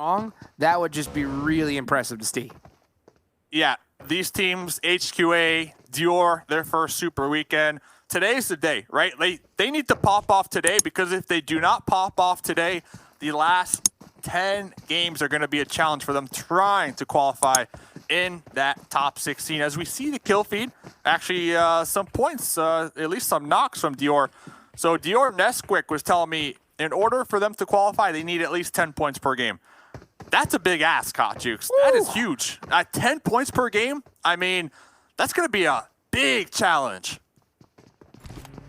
strong, that would just be really impressive to see. Yeah, these teams, HQA, Dior, their first super weekend. Today's the day, right? They need to pop off today, because if they do not pop off today, the last 10 games are going to be a challenge for them trying to qualify in that top 16. As we see the kill feed, actually some points, at least some knocks from Dior. So Dior Nesquik was telling me in order for them to qualify, they need at least 10 points per game. That's a big ask, Hot Jukes. That is huge. At 10 points per game, I mean, that's going to be a big challenge.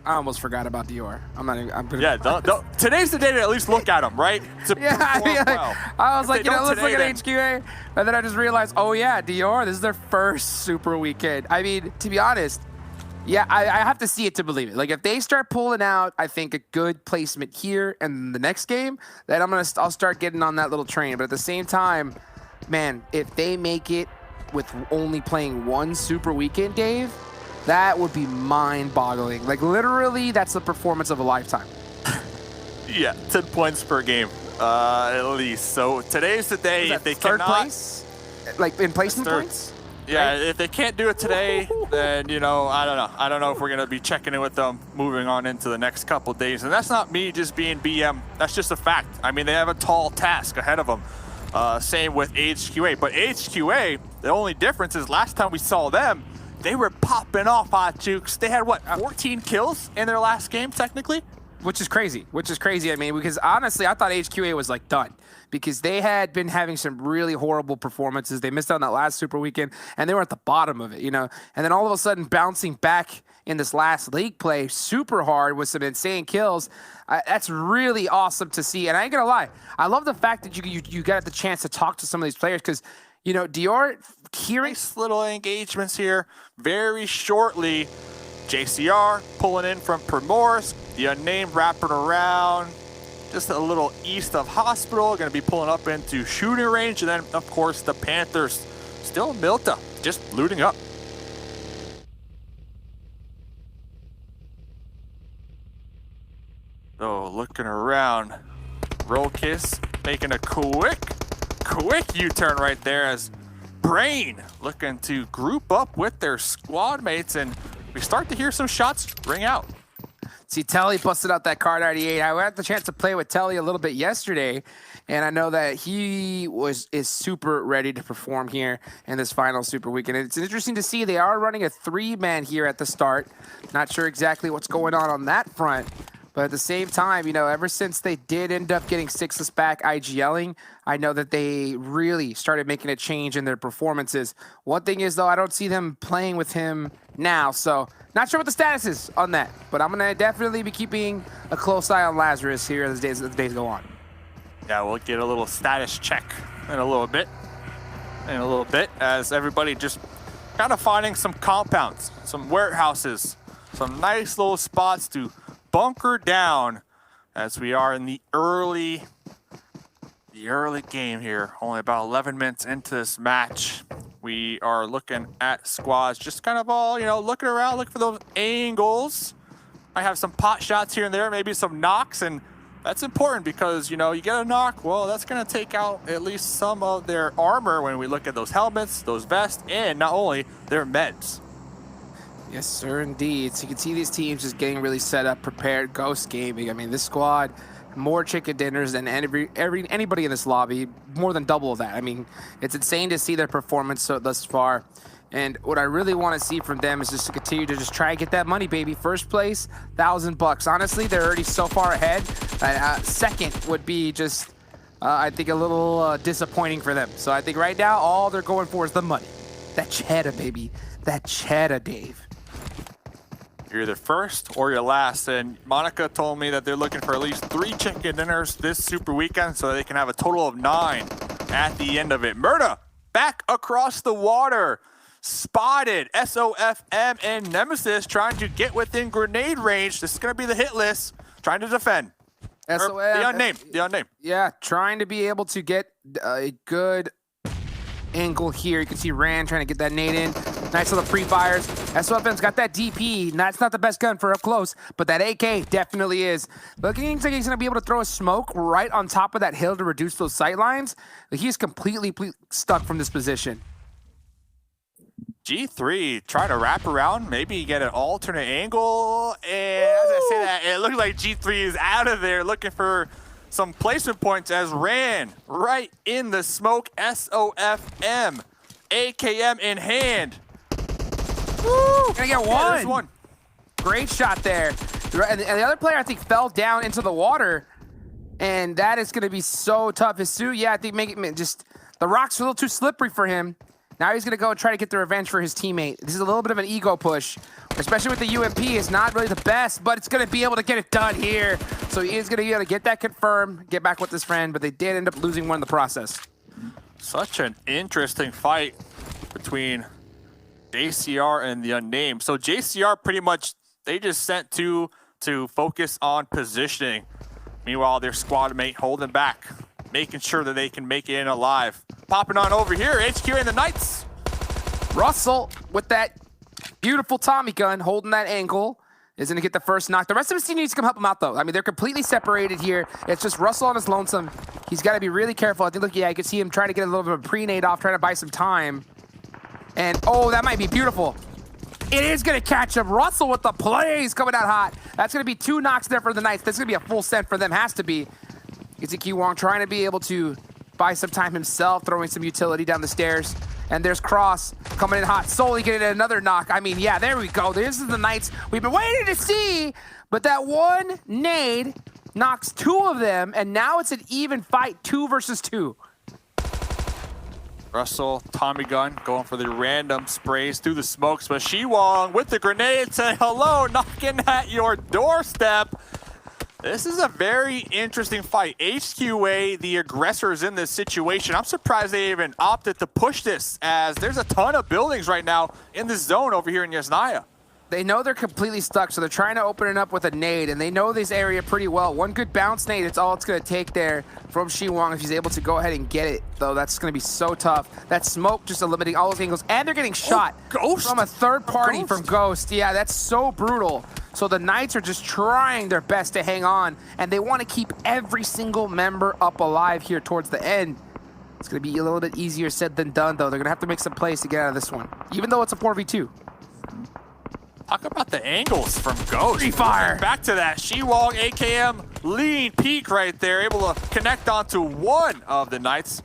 I almost forgot about Dior. I'm not even, I'm gonna, yeah, today's the day to at least look at them, right? I was like, let's look at HQA. And then I just realized, oh yeah, Dior, this is their first super weekend. I mean, to be honest, yeah, I have to see it to believe it. Like, if they start pulling out, I think, a good placement here and the next game, then I'll start getting on that little train. But at the same time, man, if they make it with only playing one super weekend, Dave, that would be mind-boggling. Like, literally, that's the performance of a lifetime. Yeah, 10 points per game, at least. So today's the day. If they third cannot, place, like in placement points. Yeah, right? If they can't do it today, then, you know, I don't know. I don't know if we're going to be checking in with them moving on into the next couple of days. And that's not me just being BM. That's just a fact. I mean, they have a tall task ahead of them. Same with HQA. But HQA, the only difference is last time we saw them, they were popping off, Hot Jukes. They had, what, 14 kills in their last game, technically? Which is crazy. I mean, because honestly, I thought HQA was, like, done. Because they had been having some really horrible performances. They missed out on that last super weekend, and they were at the bottom of it, you know? And then all of a sudden, bouncing back in this last league play super hard with some insane kills. That's really awesome to see. And I ain't gonna lie, I love the fact that you got the chance to talk to some of these players, because, you know, Dior, hearing nice little engagements here very shortly. JCR pulling in from Primorsk, the unnamed wrapping around just a little east of Hospital, going to be pulling up into shooting range, and then of course the Panthers still Milta just looting up. Oh, looking around, Rolkiss making a quick U-turn right there as Brain looking to group up with their squad mates, and we start to hear some shots ring out. See, Telly busted out that card 98. I had the chance to play with Telly a little bit yesterday, and I know that he is super ready to perform here in this final super weekend. It's interesting to see they are running a 3-man here at the start. Not sure exactly what's going on that front, but at the same time, you know, ever since they did end up getting Sixless back IGLing, I know that they really started making a change in their performances. One thing is, though, I don't see them playing with him now, so not sure what the status is on that. But I'm going to definitely be keeping a close eye on Lazarus here as the days go on. Yeah, we'll get a little status check in a little bit. As everybody just kind of finding some compounds, some warehouses, some nice little spots to bunker down as we are in the early game here. Only about 11 minutes into this match. We are looking at squads just kind of all, you know, looking around, looking for those angles. I have some pot shots here and there, maybe some knocks, and that's important because, you know, you get a knock, well, that's going to take out at least some of their armor when we look at those helmets, those vests, and not only their meds. Yes, sir, indeed. So you can see these teams just getting really set up, prepared, Ghost Gaming. I mean, this squad, more chicken dinners than anybody in this lobby, more than double of that. I mean, it's insane to see their performance thus far. And what I really want to see from them is just to continue to just try and get that money, baby. First place, $1,000. Honestly, they're already so far ahead. Second would be just, I think, a little disappointing for them. So I think right now, all they're going for is the money. That cheddar, baby. That cheddar, Dave. You're either first or you're last, and Monica told me that they're looking for at least 3 chicken dinners this super weekend so they can have a total of 9 at the end of it. Murda back across the water, spotted SOFM and Nemesis trying to get within grenade range. This is going to be the hit list, trying to defend. The unnamed. Yeah, trying to be able to get a good angle here. You can see Rand trying to get that nade in. Nice little pre-fires. SWFM's got that DP. That's not the best gun for up close, but that AK definitely is. Looking like he's going to be able to throw a smoke right on top of that hill to reduce those sight lines. He's completely stuck from this position. G3 trying to wrap around, maybe get an alternate angle. And as I say that, it looks like G3 is out of there looking for some placement points as Rand right in the smoke. SOFM, AKM in hand. Woo! Gonna get Yeah, one. Great shot there. And the other player, I think, fell down into the water. And that is gonna be so tough. His suit, yeah, I think the rocks are a little too slippery for him. Now he's gonna go and try to get the revenge for his teammate. This is a little bit of an ego push, especially with the UMP. It's not really the best, but it's gonna be able to get it done here. So he is gonna be able to get that confirmed, get back with his friend, but they did end up losing one in the process. Such an interesting fight between JCR and the unnamed. So JCR pretty much, they just sent two to focus on positioning. Meanwhile, their squad mate holding back, making sure that they can make it in alive. Popping on over here, HQ and the Knights. Russell with that beautiful Tommy gun, holding that angle, is going to get the first knock. The rest of his team needs to come help him out, though. I mean, they're completely separated here. It's just Russell on his lonesome. He's got to be really careful. I think, look, yeah, you can see him trying to get a little bit of a pre-nade off, trying to buy some time. And, oh, that might be beautiful. It is going to catch him. Russell with the plays coming out hot. That's going to be 2 knocks there for the Knights. That's going to be a full set for them. Has to be. You see Kiwong trying to be able to buy some time himself, throwing some utility down the stairs. And there's Cross coming in hot. Solely getting another knock. I mean, yeah, there we go. This is the Knights we've been waiting to see. But that one nade knocks 2 of them. And now it's an even fight, 2 versus 2. Russell, Tommy gun, going for the random sprays through the smokes, but Shiwong with the grenade saying hello, knocking at your doorstep. This is a very interesting fight. HQA, the aggressors in this situation. I'm surprised they even opted to push this, as there's a ton of buildings right now in this zone over here in Yasnaya. They know they're completely stuck, so they're trying to open it up with a nade, and they know this area pretty well. One good bounce nade, it's all it's going to take there from Shiwong. If he's able to go ahead and get it, though, that's going to be so tough. That smoke just eliminating all those angles, and they're getting shot from a third party from Ghost. Yeah, that's so brutal. So the Knights are just trying their best to hang on, and they want to keep every single member up alive here towards the end. It's going to be a little bit easier said than done, though. They're going to have to make some plays to get out of this one, even though it's a 4v2. Talk about the angles from Ghost. Fire. Back to that. Shiwong, AKM, lean peak right there, able to connect onto one of the Knights.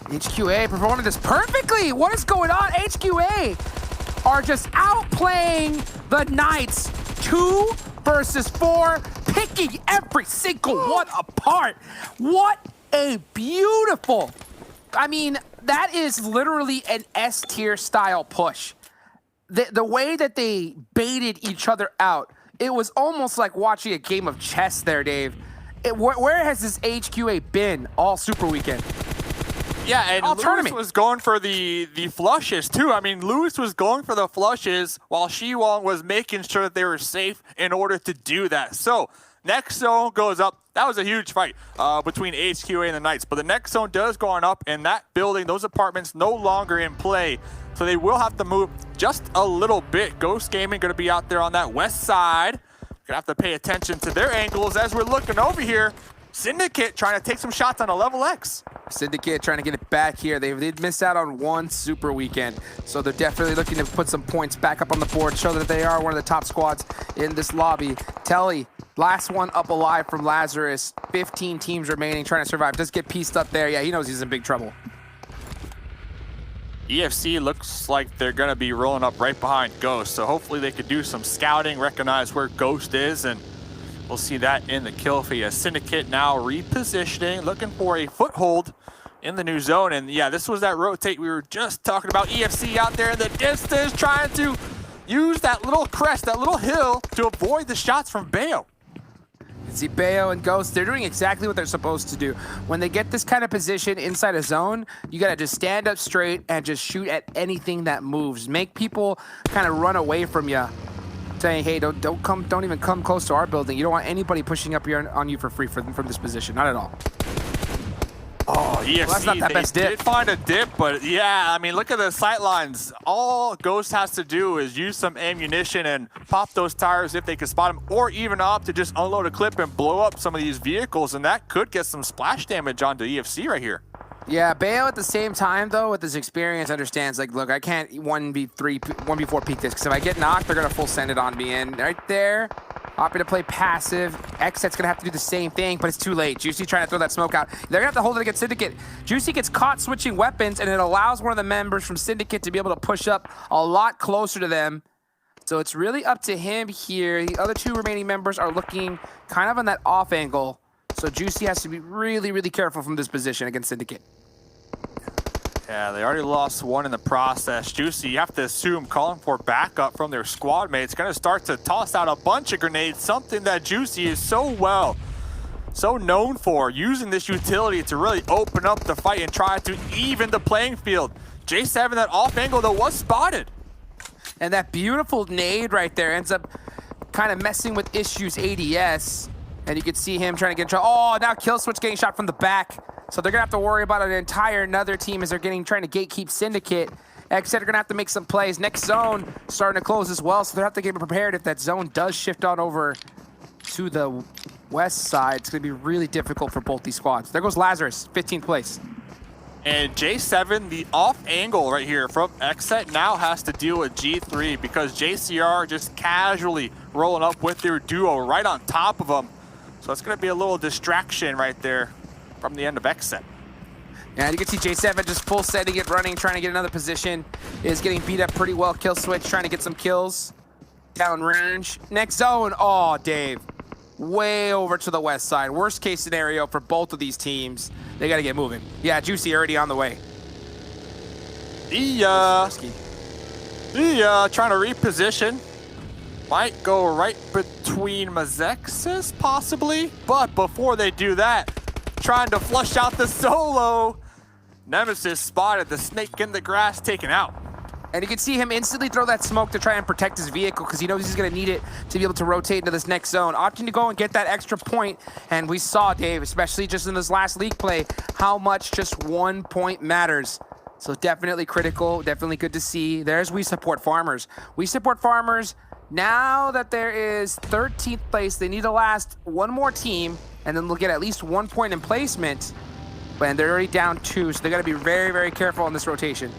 HQA performing this perfectly. What is going on? HQA are just outplaying the Knights. 2 versus 4, picking every single one apart. What a beautiful, I mean, that is literally an S-tier style push. The way that they baited each other out, it was almost like watching a game of chess there, Dave. Where has this HQA been all Super Weekend? Yeah, and Lewis was going for the flushes, too. I mean, Lewis was going for the flushes while Shiwong was making sure that they were safe in order to do that. So, next zone goes up. That was a huge fight between HQA and the Knights. But the next zone does go on up, and that building, those apartments, no longer in play. So they will have to move just a little bit. Ghost Gaming going to be out there on that west side. Going to have to pay attention to their angles as we're looking over here. Syndicate trying to take some shots on a level X. Syndicate trying to get it back here. They'd missed out on one Super Weekend, so they're definitely looking to put some points back up on the board, show that they are one of the top squads in this lobby. Telly, last one up alive from Lazarus. 15 teams remaining trying to survive. Just get pieced up there. Yeah, he knows he's in big trouble. EFC looks like they're going to be rolling up right behind Ghost, so hopefully they could do some scouting, recognize where Ghost is, and we'll see that in the kill feed. A Syndicate now repositioning, looking for a foothold in the new zone. And yeah, this was that rotate we were just talking about. EFC out there in the distance trying to use that little crest, that little hill to avoid the shots from Bayo. See, Bayo and Ghost, they're doing exactly what they're supposed to do. When they get this kind of position inside a zone, you gotta just stand up straight and just shoot at anything that moves. Make people kind of run away from you, saying, hey, don't even come close to our building. You don't want anybody pushing up here on you for free from this position, not at all. Oh EFC, that's not that best they dip. did find a dip, but yeah, I mean, look at the sight lines. All Ghost has to do is use some ammunition and pop those tires if they can spot them, or even opt to just unload a clip and blow up some of these vehicles, and that could get some splash damage onto EFC right here. Yeah, Bale at the same time, though, with his experience, understands, like, look, I can't 1v4 peek this, because if I get knocked, they're going to full send it on me. And right there, opting to play passive. Xset's going to have to do the same thing, but it's too late. Juicy trying to throw that smoke out. They're going to have to hold it against Syndicate. Juicy gets caught switching weapons, and it allows one of the members from Syndicate to be able to push up a lot closer to them. So it's really up to him here. The other two remaining members are looking kind of on that off angle. So Juicy has to be really, really careful from this position against Syndicate. Yeah, they already lost one in the process. Juicy, you have to assume, calling for backup from their squad mates, going to start to toss out a bunch of grenades, something that Juicy is so known for, using this utility to really open up the fight and try to even the playing field. J7, that off angle, though, was spotted. And that beautiful nade right there ends up kind of messing with Issue's ADS. And you can see him trying to get in trouble. Oh, now Killswitch getting shot from the back. So they're going to have to worry about an entire another team as they're trying to gatekeep Syndicate. Xset are going to have to make some plays. Next zone starting to close as well, so they're going to have to get prepared if that zone does shift on over to the west side. It's going to be really difficult for both these squads. There goes Lazarus, 15th place. And J7, the off angle right here from Xset, now has to deal with G3 because JCR just casually rolling up with their duo right on top of them. So it's going to be a little distraction right there from the end of Xset. Yeah, you can see J7 just full setting it, running, trying to get another position. Is getting beat up pretty well. Killswitch trying to get some kills. Down range. Next zone. Oh, Dave. Way over to the west side. Worst case scenario for both of these teams. They got to get moving. Yeah, Juicy already on the way. Trying to reposition. Might go right between Mazexis, possibly. But before they do that, trying to flush out the solo. Nemesis spotted, the snake in the grass taken out. And you can see him instantly throw that smoke to try and protect his vehicle because he knows he's going to need it to be able to rotate into this next zone. Opting to go and get that extra point. And we saw, Dave, especially just in this last league play, how much just 1 point matters. So definitely critical, definitely good to see. There's We Support Farmers. We Support Farmers, now that there is 13th place, they need to last one more team, and then they'll get at least 1 point in placement. And they're already down 2, so they got to be very, very careful on this rotation.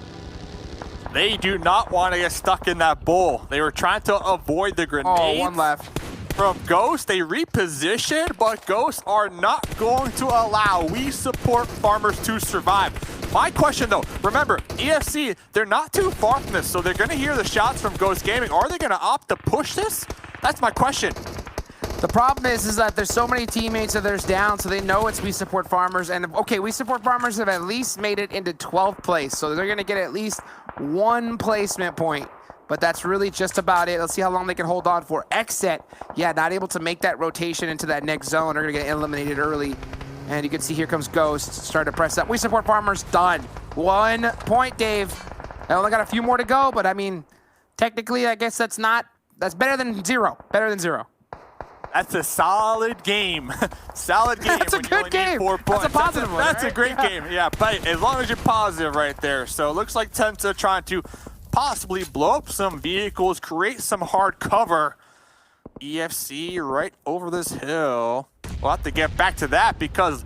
They do not want to get stuck in that bowl. They were trying to avoid the grenades. Oh, one left. From Ghost, they repositioned, but Ghosts are not going to allow We Support Farmers to survive. My question, though, remember, EFC, they're not too far from this, so they're going to hear the shots from Ghost Gaming. Are they going to opt to push this? That's my question. The problem is that there's so many teammates that there's down, so they know it's We Support Farmers. And okay, We Support Farmers have at least made it into 12th place, so they're going to get at least 1 placement point. But that's really just about it. Let's see how long they can hold on for. Xset, yeah, not able to make that rotation into that next zone. They're going to get eliminated early. And you can see here comes Ghost, starting to press up. We Support Farmers, done. 1 point, Dave. I only got a few more to go, but I mean, technically, I guess that's better than 0. Better than 0. That's a solid game. Solid game. That's a good game. 4 points. That's a positive one. That's a great game. Yeah, but as long as you're positive right there. So it looks like Tenta trying to possibly blow up some vehicles, create some hard cover. EFC right over this hill. We'll have to get back to that because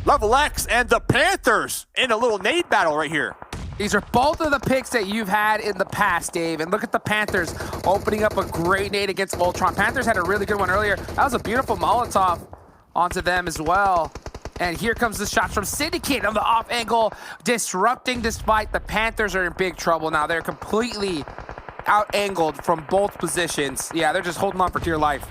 Level X and the Panthers in a little nade battle right here. These are both of the picks that you've had in the past, Dave. And look at the Panthers opening up a great nade against Voltron. Panthers had a really good one earlier. That was a beautiful Molotov onto them as well. And here comes the shots from Syndicate on the off angle, disrupting despite the Panthers are in big trouble now. They're completely out-angled from both positions. Yeah, they're just holding on for dear life.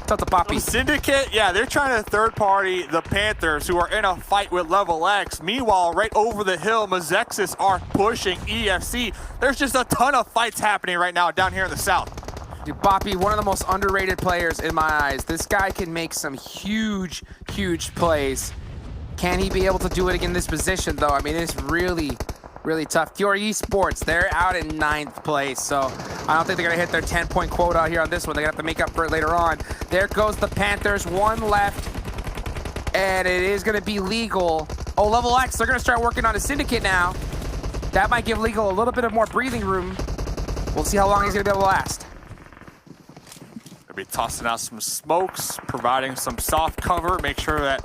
What's up, Poppy? Syndicate, yeah, they're trying to third-party the Panthers, who are in a fight with Level X. Meanwhile, right over the hill, Mazexis are pushing EFC. There's just a ton of fights happening right now down here in the south. Dude, Boppy, one of the most underrated players in my eyes. This guy can make some huge, huge plays. Can he be able to do it again in this position, though? I mean, it's really, really tough. Dior Esports, they're out in 9th place, so I don't think they're going to hit their 10-point quota out here on this one. They're going to have to make up for it later on. There goes the Panthers, 1 left, and it is going to be legal Oh, Level X, they're going to start working on a Syndicate now. That might give Legal a little bit of more breathing room. We'll see how long he's going to be able to last. They'll be tossing out some smokes, providing some soft cover, make sure that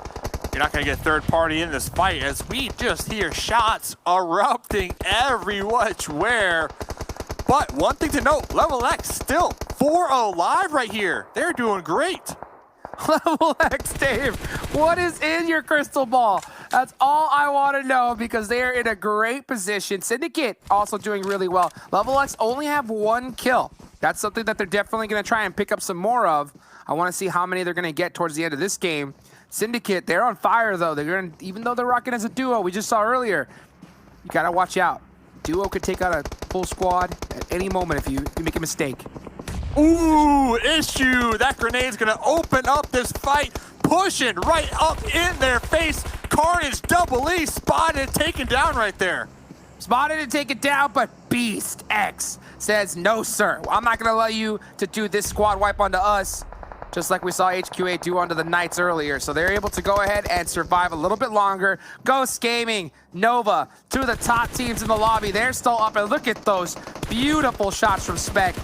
you're not going to get third party in this fight, as we just hear shots erupting every which where. But one thing to note, Level X still 4 alive right here. They're doing great. Level X, Dave, what is in your crystal ball? That's all I want to know, because they're in a great position. Syndicate also doing really well. Level X only have 1 kill. That's something that they're definitely going to try and pick up some more of. I want to see how many they're going to get towards the end of this game. Syndicate, they're on fire, though. They're going to, even though they're rocking as a duo, we just saw earlier, you got to watch out. Duo could take out a full squad at any moment if you make a mistake. Ooh, issue. That grenade's going to open up this fight, pushing right up in their face. Carnage Double E spotted, taken down right there. Spotted and taken down, but Beast X says, no, sir. I'm not going to allow you to do this squad wipe onto us, just like we saw HQA do onto the Knights earlier. So they're able to go ahead and survive a little bit longer. Ghost Gaming, Nova, 2 of the top teams in the lobby. They're still up, and look at those beautiful shots from Spec.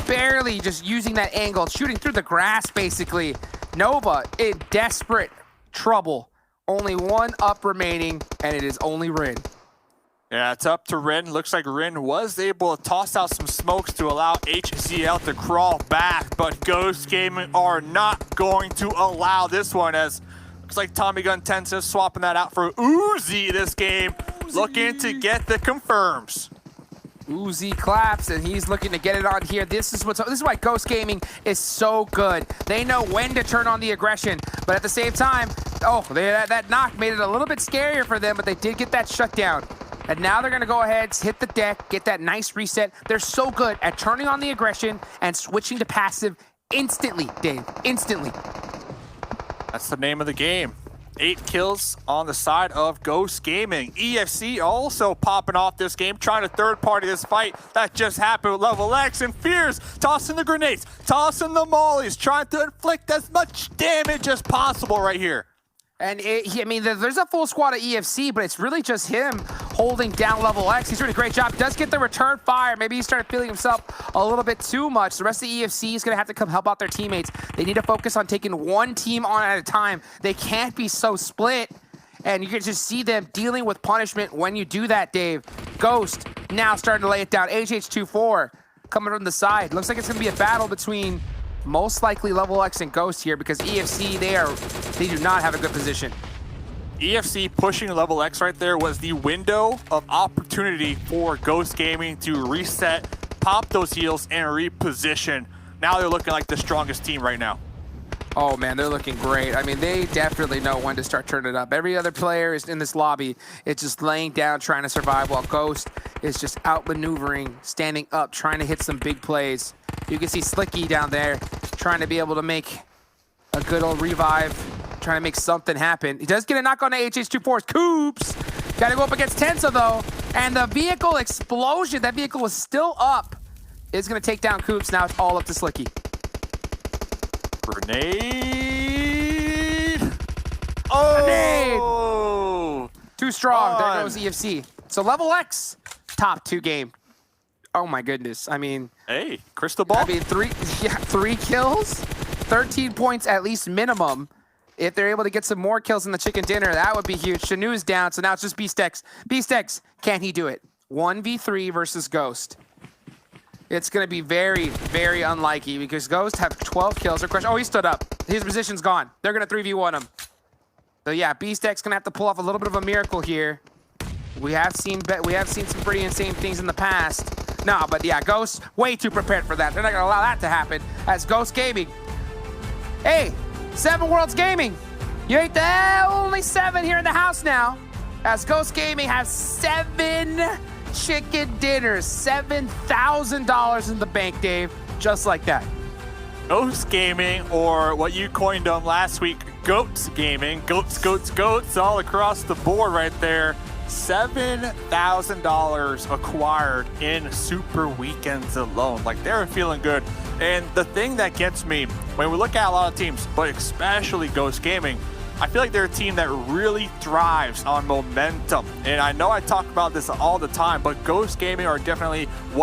Barely just using that angle, shooting through the grass, basically. Nova in desperate trouble. Only 1 up remaining, and it is only Rin. Yeah, it's up to Rin. Looks like Rin was able to toss out some smokes to allow HZL to crawl back, but Ghost Gaming are not going to allow this one, as looks like Tommy Gun Tensa swapping that out for Uzi this game, looking to get the confirms. Uzi claps, and he's looking to get it on here. This is why Ghost Gaming is so good. They know when to turn on the aggression, but at the same time, that knock made it a little bit scarier for them, but they did get that shutdown. And now they're going to go ahead, hit the deck, get that nice reset. They're so good at turning on the aggression and switching to passive instantly, Dave. Instantly. That's the name of the game. 8 kills on the side of Ghost Gaming. EFC also popping off this game, trying to third party this fight. That just happened with Level X, and Fears tossing the grenades, tossing the mollies, trying to inflict as much damage as possible right here. And there's a full squad of EFC, but it's really just him holding down Level X. He's doing a great job. Does get the return fire. Maybe he started feeling himself a little bit too much. The rest of the EFC is going to have to come help out their teammates. They need to focus on taking 1 team on at a time. They can't be so split. And you can just see them dealing with punishment when you do that, Dave. Ghost now starting to lay it down. HH24 coming from the side. Looks like it's going to be a battle between most likely Level X and Ghost here, because EFC, they do not have a good position. EFC pushing Level X right there was the window of opportunity for Ghost Gaming to reset, pop those heals, and reposition. Now they're looking like the strongest team right now. Oh man, they're looking great. I mean, they definitely know when to start turning it up. Every other player is in this lobby, it's just laying down, trying to survive, while Ghost is just outmaneuvering, standing up, trying to hit some big plays. You can see Slicky down there trying to be able to make a good old revive, trying to make something happen. He does get a knock on the HH24's Coops. Got to go up against Tensa, though. And the vehicle explosion, that vehicle was still up, is going to take down Coops. Now it's all up to Slicky. Grenade. Oh! Grenade. Too strong. There goes EFC. So Level X, top 2 game. Oh my goodness. I mean, hey, crystal ball. I mean, 3 kills, 13 points at least minimum. If they're able to get some more kills in the chicken dinner, that would be huge. Shanu's down, so now it's just Beast X. Beast X, can he do it? 1v3 versus Ghost. It's going to be very, very unlikely, because Ghost have 12 kills. Oh, he stood up. His position's gone. They're going to 3v1 him. So yeah, Beast X going to have to pull off a little bit of a miracle here. We have seen some pretty insane things in the past. No, but yeah, Ghost, way too prepared for that. They're not going to allow that to happen as Ghost Gaming. Hey, 7 Worlds Gaming. You ain't the only 7 here in the house now, as Ghost Gaming has 7 chicken dinners, $7,000 in the bank, Dave, just like that. Ghost Gaming, or what you coined them last week, Goats Gaming. Goats all across the board right there. $7,000 acquired in Super Weekends alone. Like, they're feeling good. And the thing that gets me, when we look at a lot of teams, but especially Ghost Gaming, I feel like they're a team that really thrives on momentum. And I know I talk about this all the time, but Ghost Gaming are definitely one